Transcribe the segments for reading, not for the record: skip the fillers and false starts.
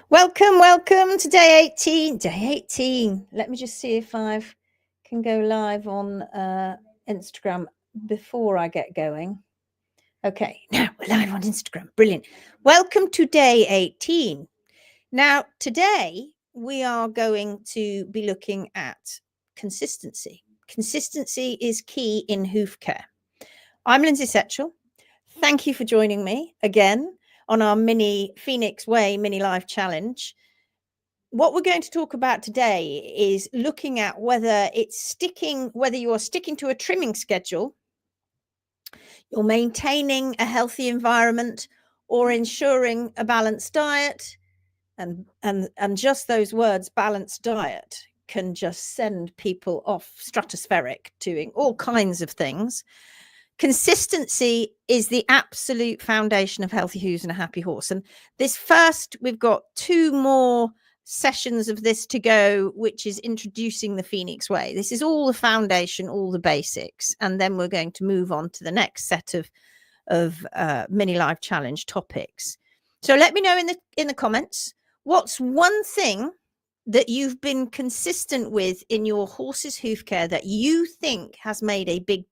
Welcome to day 18. Day 18. Let me just see if I can go live on Instagram before I get going. Okay, now we're live on Instagram. Brilliant. Welcome to day 18. Now, today we are going to be looking at consistency. Consistency is key in hoof care. I'm Lindsay Setchell. Thank you for joining me again on our mini Phoenix Way mini life challenge. What we're going to talk about today is looking at whether you are sticking to a trimming schedule, you're maintaining a healthy environment, or ensuring a balanced diet. And just those words, balanced diet, can just send people off stratospheric, doing all kinds of things. Consistency is the absolute foundation of healthy hooves and a happy horse. And we've got 2 more sessions of this to go, which is introducing the Phoenix Way. This is all the foundation, all the basics, and then we're going to move on to the next set of mini life challenge topics. So let me know in the comments, what's one thing that you've been consistent with in your horse's hoof care that you think has made a big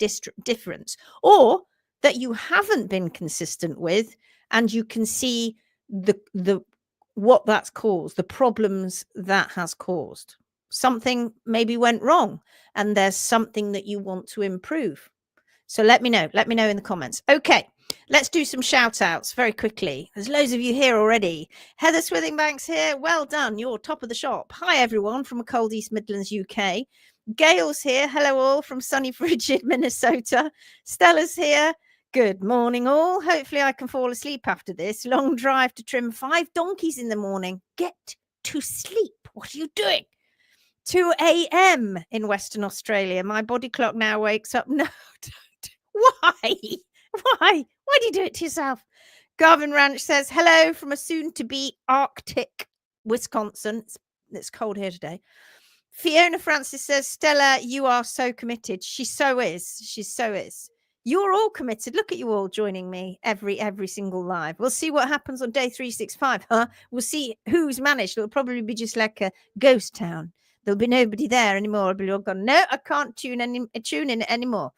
difference, or that you haven't been consistent with, and you can see what that's caused, the problems that has caused. Something maybe went wrong and there's something that you want to improve. So let me know in the comments. Okay, let's do some shout outs very quickly. There's loads of you here already. Heather Swithingbanks here. Well done. You're top of the shop. Hi, everyone from a cold East Midlands, UK. Gail's here. Hello, all from sunny, frigid Minnesota. Stella's here. Good morning, all. Hopefully I can fall asleep after this long drive to trim 5 donkeys in the morning. Get to sleep. What are you doing? 2 a.m. in Western Australia. My body clock now wakes up. No, don't. Why? Why do you do it to yourself? Garvin Ranch says, hello from a soon-to-be Arctic Wisconsin. It's cold here today. Fiona Francis says, Stella, you are so committed. She so is. She so is. You're all committed. Look at you all joining me every single live. We'll see what happens on day 365, huh? We'll see who's managed. It'll probably be just like a ghost town. There'll be nobody there anymore. I'll be all gone, no, I can't tune in anymore.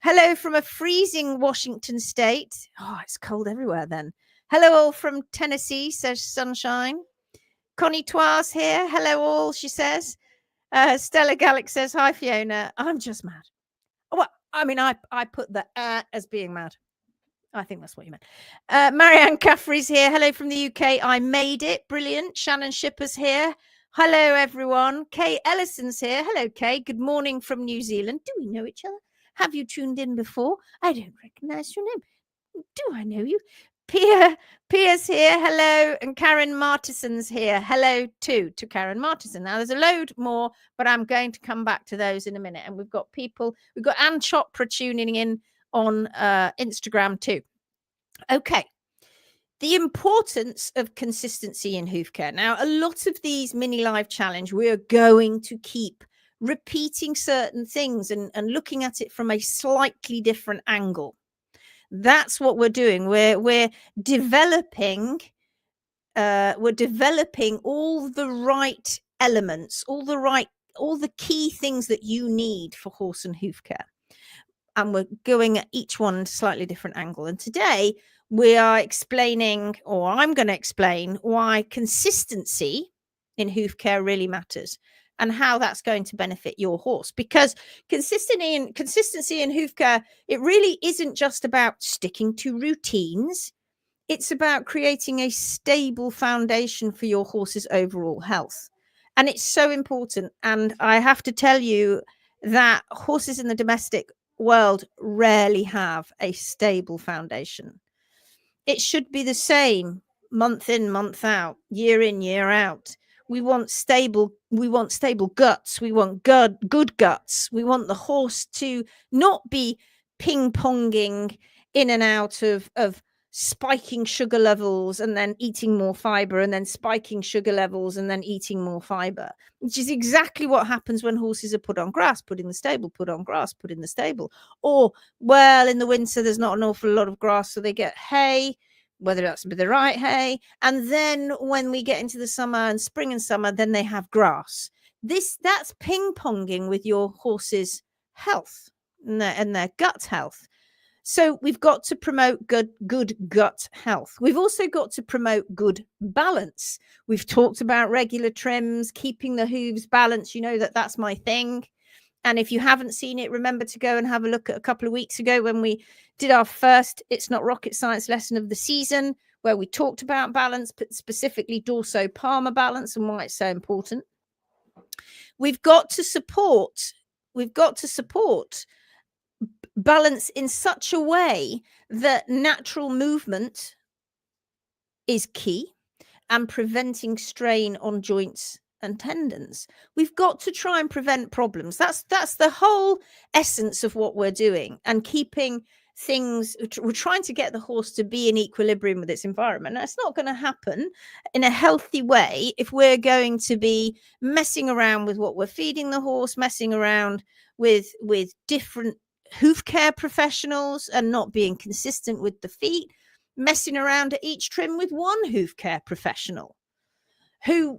Hello from a freezing Washington state. Oh, it's cold everywhere then. Hello all from Tennessee, says Sunshine. Connie Toise here. Hello all, she says. Stella Gallic says, hi, Fiona. I'm just mad. Well, I mean, I put the as being mad. I think that's what you meant. Marianne Caffrey's here. Hello from the UK. I made it. Brilliant. Shannon Shipper's here. Hello, everyone. Kay Ellison's here. Hello, Kay. Good morning from New Zealand. Do we know each other? Have you tuned in before? I don't recognize your name. Do I know you? Pia's here. Hello. And Karen Martison's here. Hello to Karen Martison. Now, there's a load more, but I'm going to come back to those in a minute. And we've got Anne Chopra tuning in on Instagram too. Okay. The importance of consistency in hoof care. Now, a lot of these mini life challenge, we're going to keep repeating certain things and looking at it from a slightly different angle. That's what we're doing. We're developing all the right elements, all the key things that you need for horse and hoof care. And we're going at each one slightly different angle. And today we are explaining, or I'm going to explain, why consistency in hoof care really matters and how that's going to benefit your horse. Because consistency in hoof care, it really isn't just about sticking to routines. It's about creating a stable foundation for your horse's overall health. And it's so important. And I have to tell you that horses in the domestic world rarely have a stable foundation. It should be the same month in, month out, year in, year out. We want stable guts. We want good guts. We want the horse to not be ping-ponging in and out of spiking sugar levels and then eating more fiber, and then spiking sugar levels and then eating more fiber, which is exactly what happens when horses are put on grass, put in the stable, put on grass, put in the stable. Or, well, in the winter, there's not an awful lot of grass, so they get hay, whether that's with the right hay. And then when we get into the summer and spring and summer, then they have grass. That's ping-ponging with your horse's health and their gut health. So we've got to promote good gut health. We've also got to promote good balance. We've talked about regular trims, keeping the hooves balanced. You know that's my thing. And if you haven't seen it, remember to go and have a look at a couple of weeks ago when we did our first It's Not Rocket Science lesson of the season, where we talked about balance, but specifically dorso-palmar balance and why it's so important. We've got to support balance in such a way that natural movement is key and preventing strain on joints and tendons. We've got to try and prevent problems. That's the whole essence of what we're doing, and keeping things, we're trying to get the horse to be in equilibrium with its environment. Now, it's not going to happen in a healthy way if we're going to be messing around with what we're feeding the horse, messing around with different hoof care professionals and not being consistent with the feet, messing around at each trim with one hoof care professional who,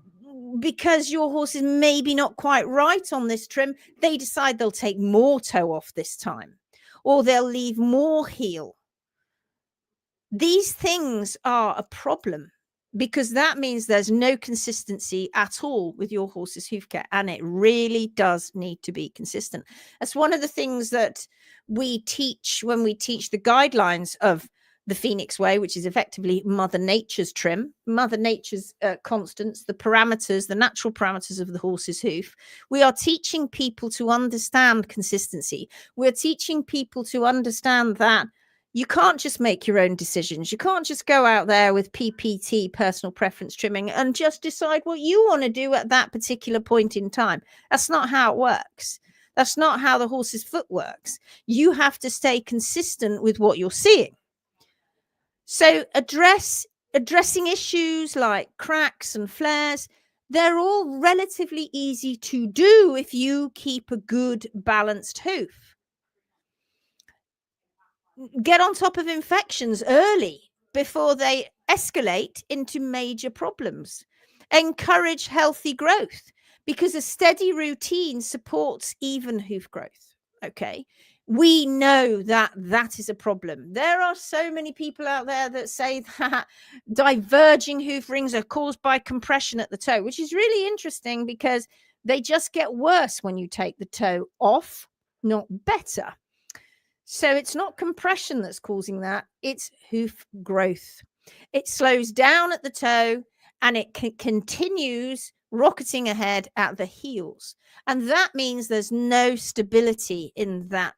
because your horse is maybe not quite right on this trim, they decide they'll take more toe off this time, or they'll leave more heel. These things are a problem, because that means there's no consistency at all with your horse's hoof care, and it really does need to be consistent. That's one of the things that we teach when we teach the guidelines of the Phoenix Way, which is effectively Mother Nature's trim, Mother Nature's constants, the parameters, the natural parameters of the horse's hoof. We are teaching people to understand consistency. We're teaching people to understand that you can't just make your own decisions. You can't just go out there with PPT, personal preference trimming, and just decide what you want to do at that particular point in time. That's not how it works. That's not how the horse's foot works. You have to stay consistent with what you're seeing. So addressing issues like cracks and flares, they're all relatively easy to do if you keep a good balanced hoof. Get on top of infections early before they escalate into major problems. Encourage healthy growth, because a steady routine supports even hoof growth. Okay. We know that is a problem. There are so many people out there that say that diverging hoof rings are caused by compression at the toe, which is really interesting, because they just get worse when you take the toe off, not better. So it's not compression that's causing that, it's hoof growth. It slows down at the toe and it continues rocketing ahead at the heels. And that means there's no stability in that.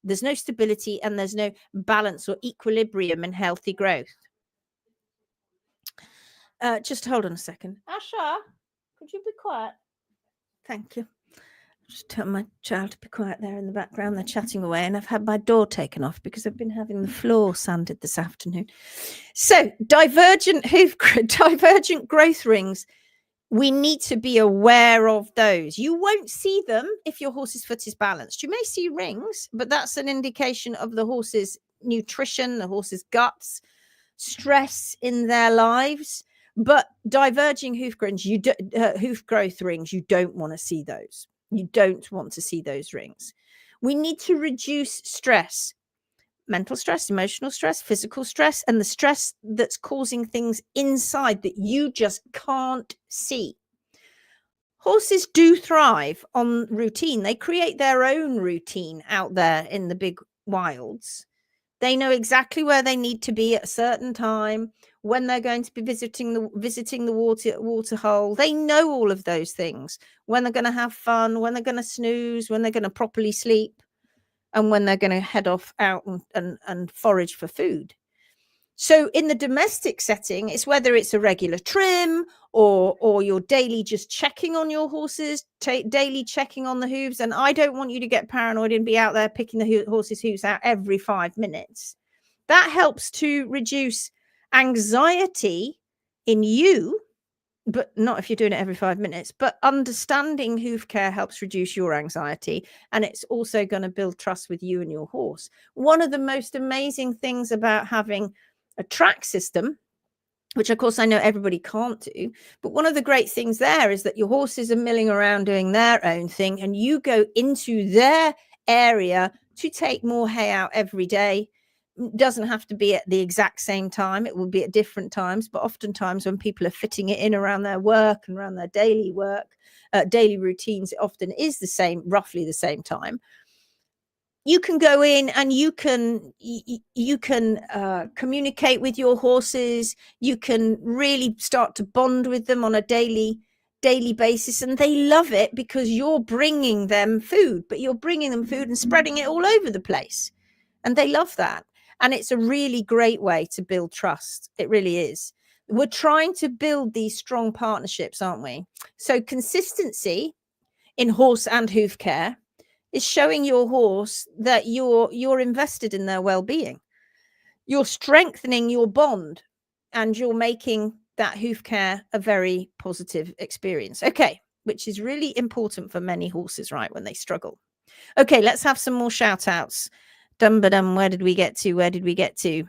There's no stability and there's no balance or equilibrium in healthy growth. Just hold on a second. Asha, could you be quiet? Thank you. Just tell my child to be quiet there in the background. They're chatting away, and I've had my door taken off because I've been having the floor sanded this afternoon. So divergent growth rings, we need to be aware of those. You won't see them if your horse's foot is balanced. You may see rings, but that's an indication of the horse's nutrition, the horse's guts, stress in their lives. But diverging hoof growth rings, you don't want to see those. You don't want to see those rings. We need to reduce stress, mental stress, emotional stress, physical stress, and the stress that's causing things inside that you just can't see. Horses do thrive on routine. They create their own routine out there in the big wilds. They know exactly where they need to be at a certain time, when they're going to be visiting the water hole. They know all of those things, when they're going to have fun, when they're going to snooze, when they're going to properly sleep, and when they're going to head off out and forage for food. So in the domestic setting, it's whether it's a regular trim or you're daily just checking on your horses, daily checking on the hooves. And I don't want you to get paranoid and be out there picking the horse's hooves out every 5 minutes. That helps to reduce anxiety in you, but not if you're doing it every 5 minutes. But understanding hoof care helps reduce your anxiety, and it's also going to build trust with you and your horse. One of the most amazing things about having a track system, which of course I know everybody can't do, but one of the great things there is that your horses are milling around doing their own thing, and you go into their area to take more hay out every day. It doesn't have to be at the exact same time. It will be at different times, but oftentimes when people are fitting it in around their work and around their daily work, daily routines, it often is the same, roughly the same time. You can go in and you can communicate with your horses. You can really start to bond with them on a daily basis, and they love it because you're bringing them food, but you're bringing them food and spreading it all over the place, and they love that. And it's a really great way to build trust. It really is. We're trying to build these strong partnerships, aren't we? So consistency in horse and hoof care is showing your horse that you're invested in their well-being. You're strengthening your bond, and you're making that hoof care a very positive experience. Okay, which is really important for many horses, right, when they struggle. Okay, let's have some more shout outs. Dum-ba-dum, where did we get to? We got to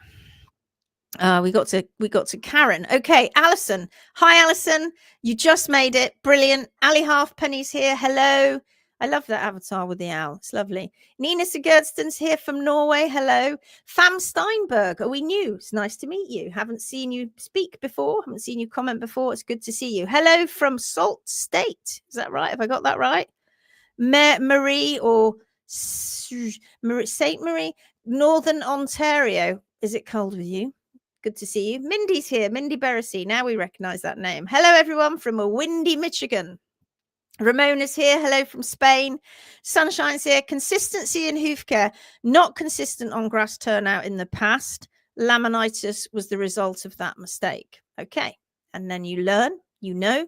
Karen. Okay, Alison. Hi, Alison. You just made it. Brilliant. Ali Halfpenny's here. Hello. I love that avatar with the owl. It's lovely. Nina Sigurdsson's here from Norway. Hello. Fam Steinberg. Are we new? It's nice to meet you. Haven't seen you speak before. Haven't seen you comment before. It's good to see you. Hello from Sault State. Is that right? Have I got that right? Marie or Saint Marie, Northern Ontario. Is it cold with you? Good to see you. Mindy's here. Mindy Beresy. Now we recognize that name. Hello, everyone from a windy Michigan. Ramona's here. Hello from Spain. Sunshine's here. Consistency in hoof care. Not consistent on grass turnout in the past. Laminitis was the result of that mistake. Okay. And then you learn, you know,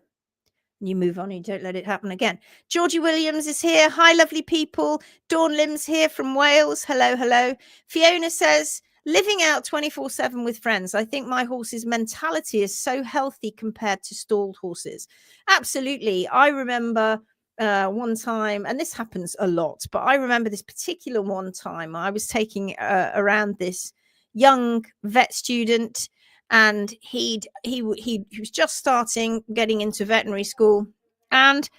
you move on, you don't let it happen again. Georgie Williams is here. Hi, lovely people. Dawn Lim's here from Wales. Hello, hello. Fiona says, living out 24/7 with friends. I think my horse's mentality is so healthy compared to stalled horses. Absolutely. I remember one time, and this happens a lot, but I remember this particular one time I was taking around this young vet student, and he was just starting getting into veterinary school, and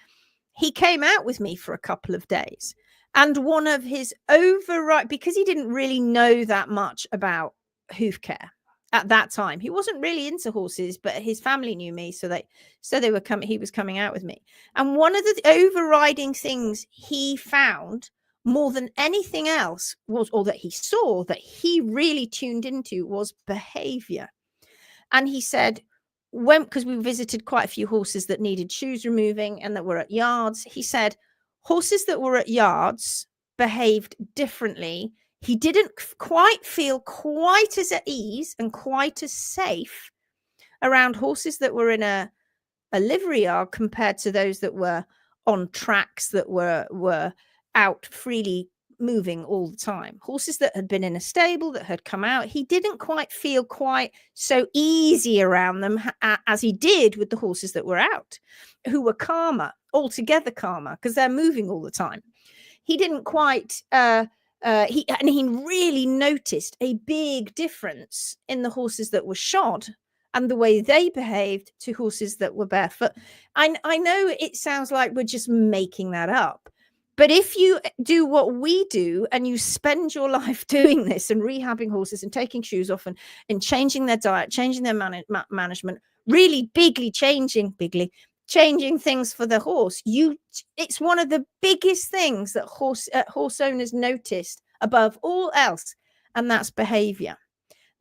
he came out with me for a couple of days. And one of his because he didn't really know that much about hoof care at that time. He wasn't really into horses, but his family knew me, so they were coming. He was coming out with me, and one of the overriding things he found more than anything else was, or that he saw that he really tuned into, was behavior. And he said, because we visited quite a few horses that needed shoes removing and that were at yards, he said horses that were at yards behaved differently. He didn't quite feel quite as at ease and quite as safe around horses that were in a livery yard compared to those that were on tracks that were out freely moving all the time. Horses that had been in a stable, that had come out, he didn't quite feel quite so easy around them as he did with the horses that were out, who were calmer, altogether calmer, because they're moving all the time. He didn't quite he really noticed a big difference in the horses that were shod and the way they behaved to horses that were barefoot. I know it sounds like we're just making that up, but if you do what we do and you spend your life doing this and rehabbing horses and taking shoes off and changing their diet, changing their management, really bigly changing things for the horse, it's one of the biggest things that horse owners noticed above all else, and that's behavior.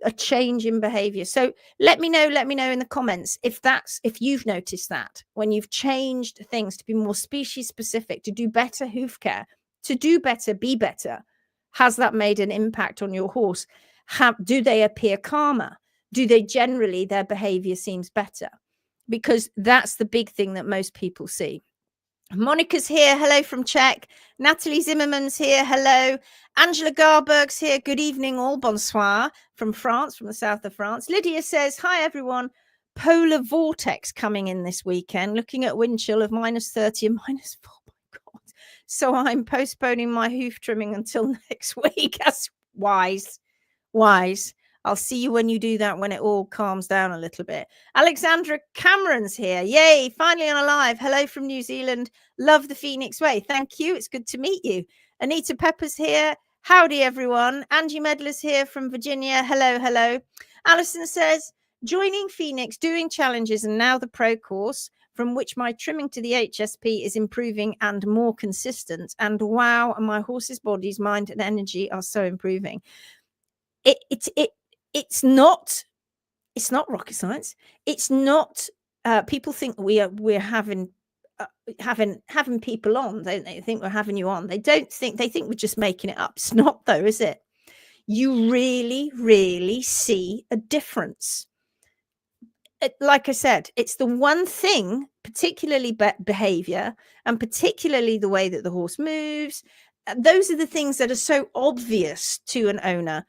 A change in behavior. So let me know in the comments if you've noticed that when you've changed things to be more species specific, to do better hoof care, to do better, be better. Has that made an impact on your horse? Do they appear calmer? Do they generally, their behavior seems better? Because that's the big thing that most people see. Monica's here. Hello from Czech. Natalie Zimmerman's here. Hello. Angela Garberg's here. Good evening, all. Bonsoir from France, from the south of France. Lydia says, hi, everyone. Polar vortex coming in this weekend, looking at wind chill of -30 and -4. My God. So I'm postponing my hoof trimming until next week. That's wise. I'll see you when you do that, when it all calms down a little bit. Alexandra Cameron's here. Yay, finally on a live. Hello from New Zealand. Love the Phoenix Way. Thank you. It's good to meet you. Anita Pepper's here. Howdy, everyone. Angie Medler's here from Virginia. Hello, hello. Alison says, joining Phoenix, doing challenges, and now the pro course, from which my trimming to the HSP is improving and more consistent. And wow, my horse's bodies, mind, and energy are so improving. It's not rocket science. It's not. People think we're having people on. They think we're having you on. They think we're just making it up. It's not, though, is it? You really, really see a difference. Like I said, it's the one thing, particularly behavior, and particularly the way that the horse moves. Those are the things that are so obvious to an owner,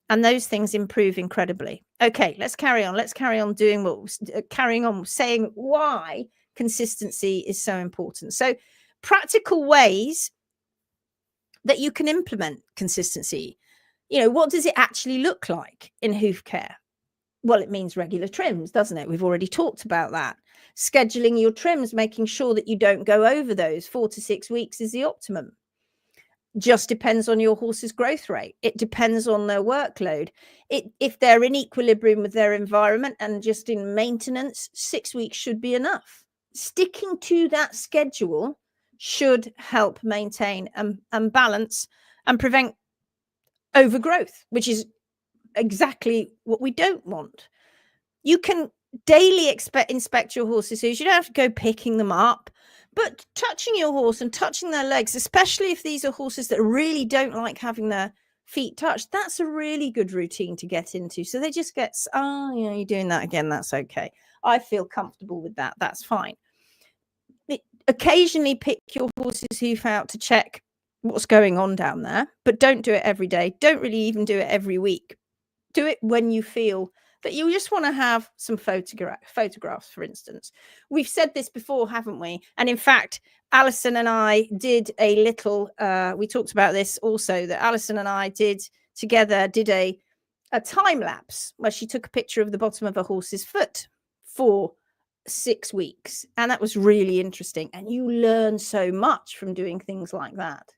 and those things improve incredibly. Okay, let's carry on. Let's carry on doing carrying on saying why consistency is so important. So, practical ways that you can implement consistency. What does it actually look like in hoof care? Well, it means regular trims, doesn't it? We've already talked about that. Scheduling your trims, making sure that you don't go over those. 4 to 6 weeks is the optimum. Just depends on your horse's growth rate. It depends on their workload. If they're in equilibrium with their environment and just in maintenance, 6 weeks should be enough. Sticking to that schedule should help maintain and balance and prevent overgrowth, which is exactly what we don't want. You can daily inspect your horse's hooves. You don't have to go picking them up, but touching your horse and touching their legs, especially if these are horses that really don't like having their feet touched, that's a really good routine to get into. So they just get, you're doing that again. That's okay. I feel comfortable with that. That's fine. Occasionally pick your horse's hoof out to check what's going on down there, but don't do it every day. Don't really even do it every week. Do it when you feel that you just want to have some photographs, for instance. We've said this before, haven't we? And in fact, Alison and I did a little, we talked about this also, that Alison and I did a time lapse where she took a picture of the bottom of a horse's foot for 6 weeks. And that was really interesting. And you learn so much from doing things like that,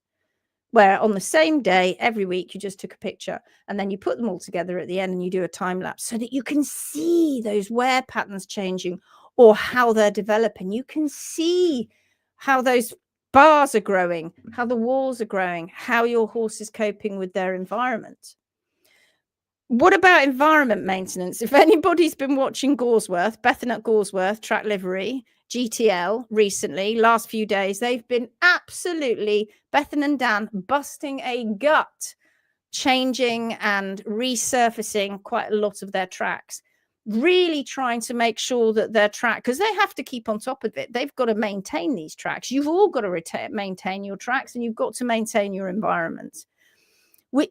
where on the same day, every week, you just took a picture and then you put them all together at the end and you do a time lapse so that you can see those wear patterns changing or how they're developing. You can see how those bars are growing, how the walls are growing, how your horse is coping with their environment. What about environment maintenance? If anybody's been watching Goresworth, Bethanet Goresworth, track livery, GTL recently, last few days, they've been absolutely, Bethan and Dan, busting a gut, changing and resurfacing quite a lot of their tracks, really trying to make sure that their track, because they have to keep on top of it. They've got to maintain these tracks. You've all got to maintain your tracks, and you've got to maintain your environment.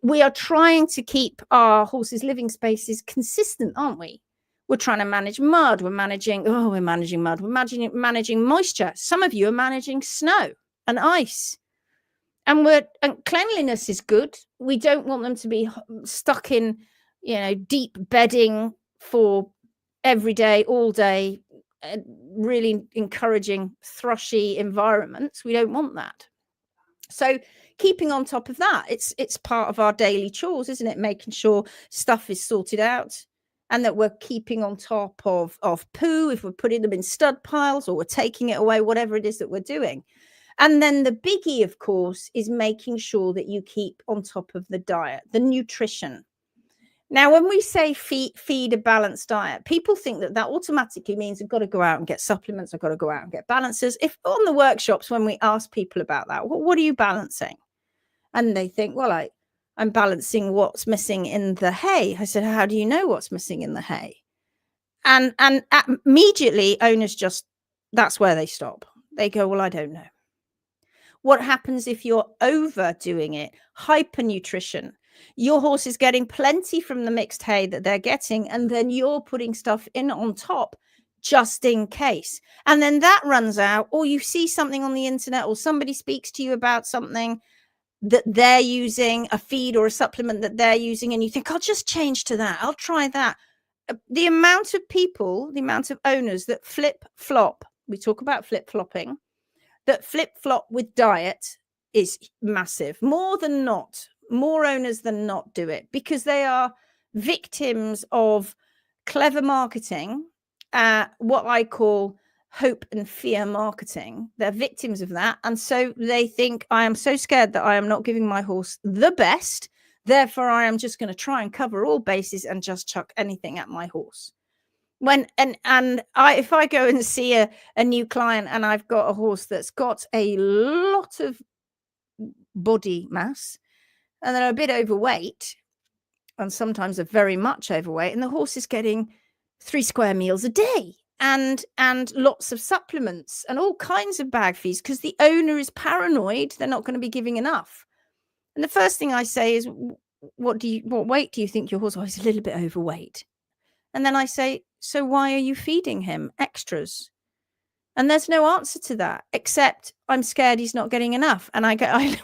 We are trying to keep our horses' living spaces consistent, aren't we? We're trying to manage mud. We're managing mud. We're managing moisture. Some of you are managing snow and ice. And cleanliness is good. We don't want them to be stuck in, deep bedding for every day, all day, really encouraging thrushy environments. We don't want that. So keeping on top of that, it's part of our daily chores, isn't it? Making sure stuff is sorted out and that we're keeping on top of poo, if we're putting them in stud piles or we're taking it away, whatever it is that we're doing. And then the biggie, of course, is making sure that you keep on top of the diet, the nutrition. Now, when we say feed a balanced diet, people think that automatically means I've got to go out and get supplements. I've got to go out and get balancers. If on the workshops, when we ask people about that, what are you balancing? And they think, well, I'm balancing what's missing in the hay. I said, how do you know what's missing in the hay? And immediately owners that's where they stop. They go, well, I don't know. What happens if you're overdoing it? Hypernutrition. Your horse is getting plenty from the mixed hay that they're getting, and then you're putting stuff in on top just in case. And then that runs out, or you see something on the internet, or somebody speaks to you about something, that they're using, a feed or a supplement that they're using, and you think, I'll just change to that, I'll try that. The amount of people, the amount of owners that flip flop, we talk about flip flopping, that flip flop with diet is massive. More than not, more owners than not do it because they are victims of clever marketing, what I call hope and fear marketing. They're victims of that. And so they think, I am so scared that I am not giving my horse the best. Therefore, I am just going to try and cover all bases and just chuck anything at my horse. If I go and see a new client and I've got a horse that's got a lot of body mass and they're a bit overweight, and sometimes are very much overweight, and the horse is getting 3 square meals a day and lots of supplements and all kinds of bag feeds because the owner is paranoid they're not going to be giving enough. And the first thing I say is, what weight do you think your horse is? Oh, he's a little bit overweight. And then I say, so why are you feeding him extras? And there's no answer to that, except I'm scared he's not getting enough. And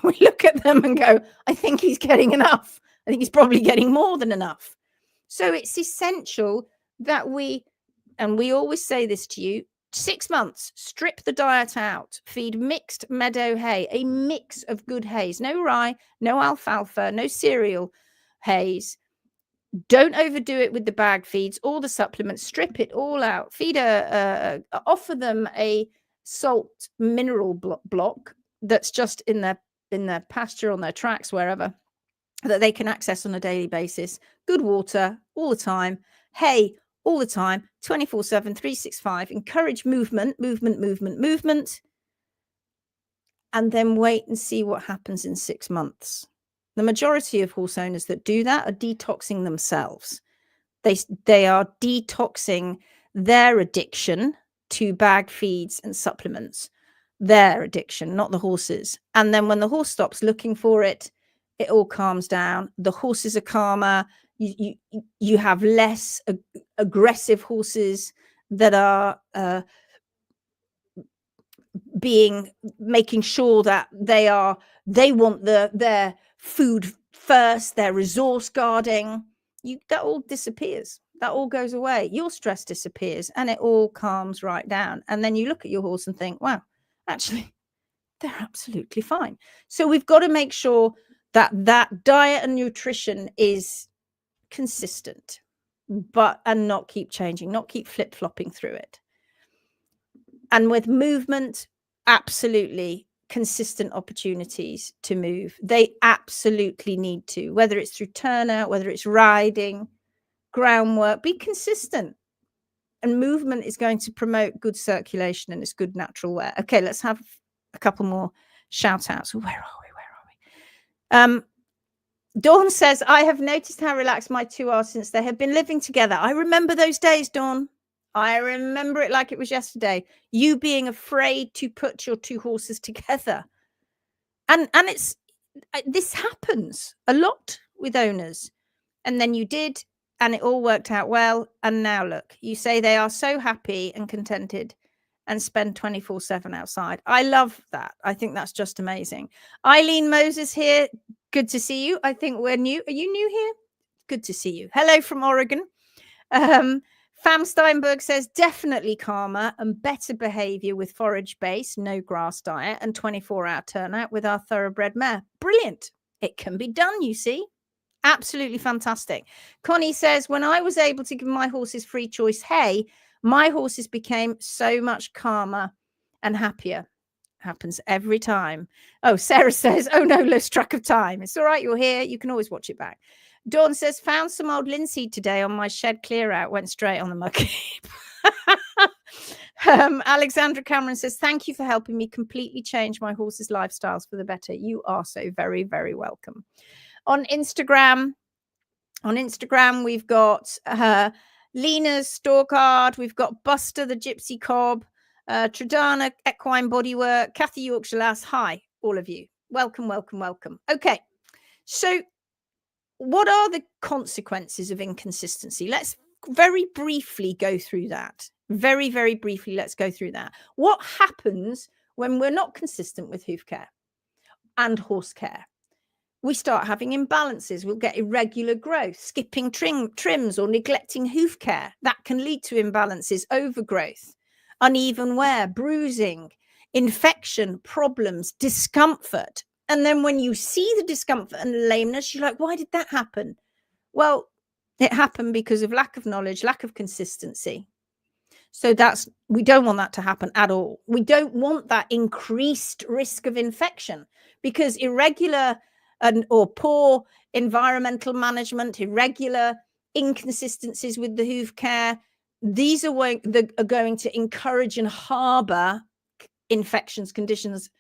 we look at them and go, I think he's getting enough. I think he's probably getting more than enough. So it's essential that we always say this to you, 6 months, strip the diet out, feed mixed meadow hay, a mix of good hays, no rye, no alfalfa, no cereal hays. Don't overdo it with the bag feeds, all the supplements, strip it all out, offer them a salt mineral block that's just in their pasture, on their tracks, wherever, that they can access on a daily basis. Good water all the time, hay all the time, 24/7, 365. Encourage movement, and then wait and see what happens in 6 months. The majority of horse owners that do that are detoxing themselves. They are detoxing their addiction to bag feeds and supplements, their addiction, not the horses. And then when the horse stops looking for it, it all calms down. The horses are calmer. You have less aggressive horses that are making sure that they want their food first, their resource guarding. That all disappears. That all goes away. Your stress disappears and it all calms right down. And then you look at your horse and think, wow, actually, they're absolutely fine. So we've got to make sure that diet and nutrition is consistent, and not keep changing, not keep flip-flopping through it. And with movement, absolutely consistent opportunities to move. They absolutely need to, whether it's through turnout, whether it's riding, groundwork, be consistent. And movement is going to promote good circulation and it's good natural wear. Okay, let's have a couple more shout outs. Where are we? Dawn says, I have noticed how relaxed my two are since they have been living together. I remember those days, Dawn. I remember it like it was yesterday. You being afraid to put your two horses together. And this happens a lot with owners. And then you did, and it all worked out well. And now look, you say they are so happy and contented and spend 24/7 outside. I love that. I think that's just amazing. Eileen Moses here. Good to see you. I think we're new. Are you new here? Good to see you. Hello from Oregon. Fam Steinberg says, definitely calmer and better behavior with forage base, no grass diet, and 24-hour turnout with our thoroughbred mare. Brilliant. It can be done, you see. Absolutely fantastic. Connie says, when I was able to give my horses free choice hay, my horses became so much calmer and happier. Happens every time. Oh, Sarah says, oh no, lost track of time. It's all right, you're here. You can always watch it back. Dawn says, found some old linseed today on my shed clear out, went straight on the muck heap. Alexandra Cameron says, thank you for helping me completely change my horses' lifestyles for the better. You are so very, very welcome. On Instagram, we've got Lena's Stalkard, we've got Buster the Gypsy Cob, Tridana Equine Bodywork, Kathy Yorkshire Lass. Hi, all of you. Welcome, welcome, welcome. Okay, so what are the consequences of inconsistency? Let's very briefly go through that. Very, very briefly, let's go through that. What happens when we're not consistent with hoof care and horse care? we start having imbalances. We'll get irregular growth, skipping trims or neglecting hoof care. That can lead to imbalances, overgrowth, uneven wear, bruising, infection, problems, discomfort. And then when you see the discomfort and lameness, you're like, why did that happen? Well, it happened because of lack of knowledge, lack of consistency. So we don't want that to happen at all. We don't want that increased risk of infection, because irregular or poor environmental management, irregular inconsistencies with the hoof care, these are going to encourage and harbor infections, conditions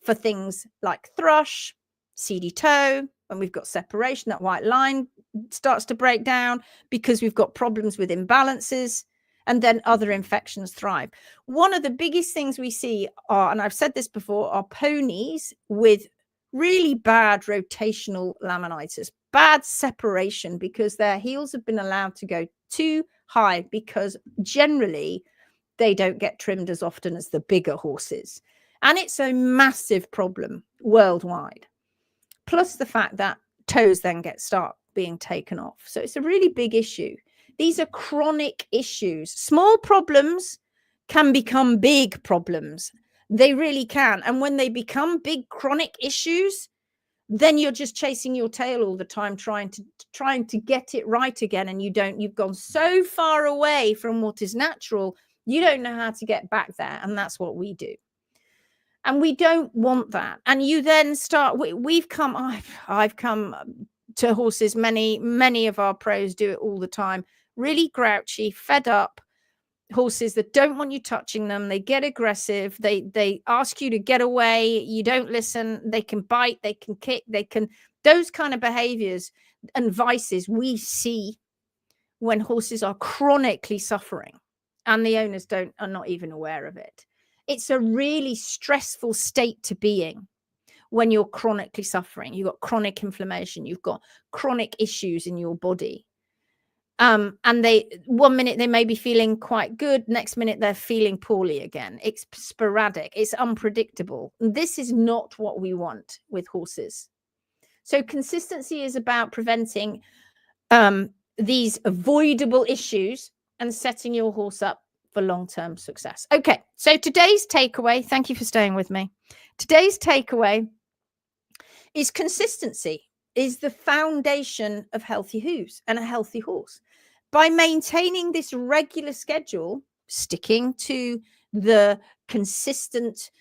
for things like thrush, seedy toe. When we've got separation, that white line starts to break down because we've got problems with imbalances, and then other infections thrive. One of the biggest things we see are, and I've said this before, are ponies with really bad rotational laminitis, bad separation, because their heels have been allowed to go too high, because generally they don't get trimmed as often as the bigger horses. And it's a massive problem worldwide. Plus the fact that toes then start being taken off. So it's a really big issue. These are chronic issues. Small problems can become big problems. They really can. And when they become big chronic issues, then you're just chasing your tail all the time, trying to get it right again. And you've gone so far away from what is natural, you don't know how to get back there. And that's what we do. And we don't want that. And you then start, I've come to horses, many of our pros do it all the time, really grouchy, fed up horses that don't want you touching them. They get aggressive. They ask you to get away. You don't listen. They can bite, they can kick, those kind of behaviors and vices we see when horses are chronically suffering and the owners are not even aware of it. It's a really stressful state to be in when you're chronically suffering. You've got chronic inflammation, you've got chronic issues in your body. And one minute they may be feeling quite good, next minute they're feeling poorly again. It's sporadic, it's unpredictable. This is not what we want with horses. So consistency is about preventing these avoidable issues and setting your horse up for long-term success. Okay, so today's takeaway, thank you for staying with me. Today's takeaway is consistency is the foundation of healthy hooves and a healthy horse. By maintaining this regular schedule, sticking to the consistent,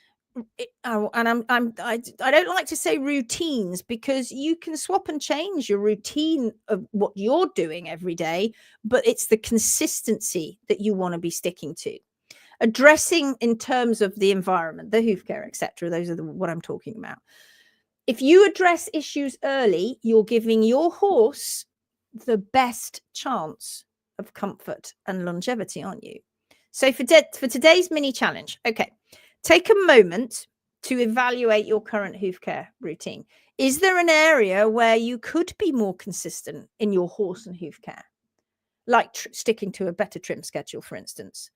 and I don't like to say routines, because you can swap and change your routine of what you're doing every day, but it's the consistency that you want to be sticking to. Addressing in terms of the environment, the hoof care, etc. Those are what I'm talking about. If you address issues early, you're giving your horse the best chance of comfort and longevity, aren't you? So for today's mini challenge, okay, take a moment to evaluate your current hoof care routine. Is there an area where you could be more consistent in your horse and hoof care? Like sticking to a better trim schedule, for instance.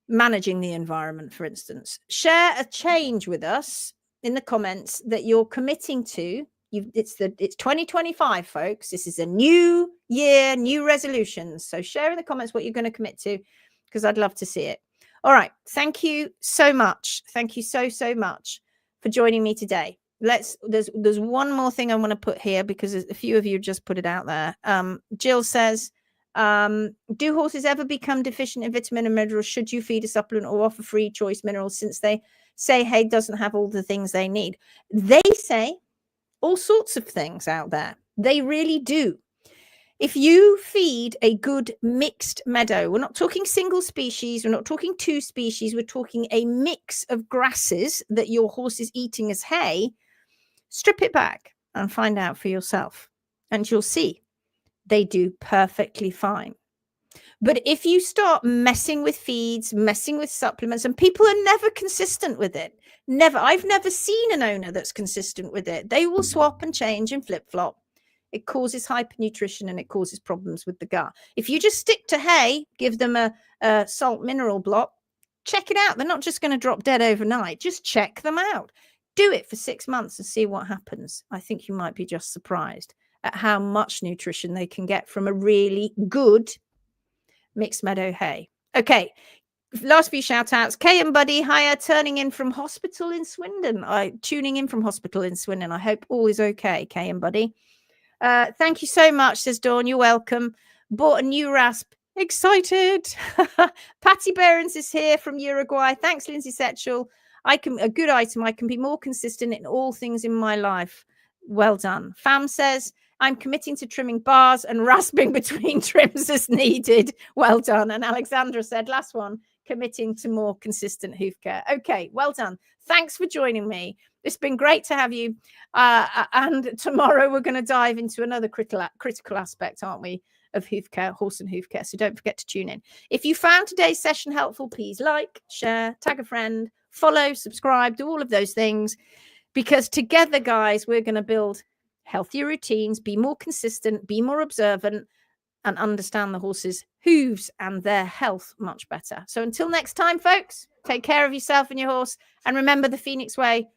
Managing the environment, for instance. Share a change with us in the comments that you're committing to. It's 2025, folks. This is a new year, new resolutions. So share in the comments what you're going to commit to, because I'd love to see it. All right. Thank you so much. Thank you so much for joining me today. There's one more thing I want to put here, because a few of you just put it out there. Jill says, do horses ever become deficient in vitamin and minerals? Should you feed a supplement or offer free choice minerals, since they say hay doesn't have all the things they need? They say all sorts of things out there. They really do. If you feed a good mixed meadow, we're not talking single species, we're not talking two species, we're talking a mix of grasses that your horse is eating as hay, strip it back and find out for yourself, and you'll see they do perfectly fine. But if you start messing with feeds, messing with supplements, and people are never consistent with it, I've never seen an owner that's consistent with it. They will swap and change and flip-flop. It causes hypernutrition and it causes problems with the gut. If you just stick to hay, give them a salt mineral block, check it out. They're not just going to drop dead overnight. Just check them out. Do it for 6 months and see what happens. I think you might be just surprised at how much nutrition they can get from a really good mixed meadow hay. Okay, last few shout outs. Kay and Buddy, hiya, tuning in from hospital in Swindon. Tuning in from hospital in Swindon. I hope all is okay, Kay and Buddy. Thank you so much, says Dawn. You're welcome. Bought a new rasp. Excited. Patty Behrens is here from Uruguay. Thanks, Lindsay Setchell. A good item. I can be more consistent in all things in my life. Well done. Fam says, I'm committing to trimming bars and rasping between trims as needed. Well done. And Alexandra said, last one, committing to more consistent hoof care. Okay, well done. Thanks for joining me. It's been great to have you. And tomorrow we're going to dive into another critical aspect, aren't we, of hoof care, horse and hoof care. So don't forget to tune in. If you found today's session helpful, please like, share, tag a friend, follow, subscribe, do all of those things. Because together, guys, we're going to build healthier routines, be more consistent, be more observant, and understand the horse's hooves and their health much better. So until next time, folks, take care of yourself and your horse. And remember, the Phoenix Way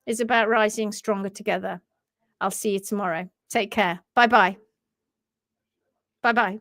is about rising stronger together. I'll see you tomorrow. Take care. Bye-bye. Bye-bye.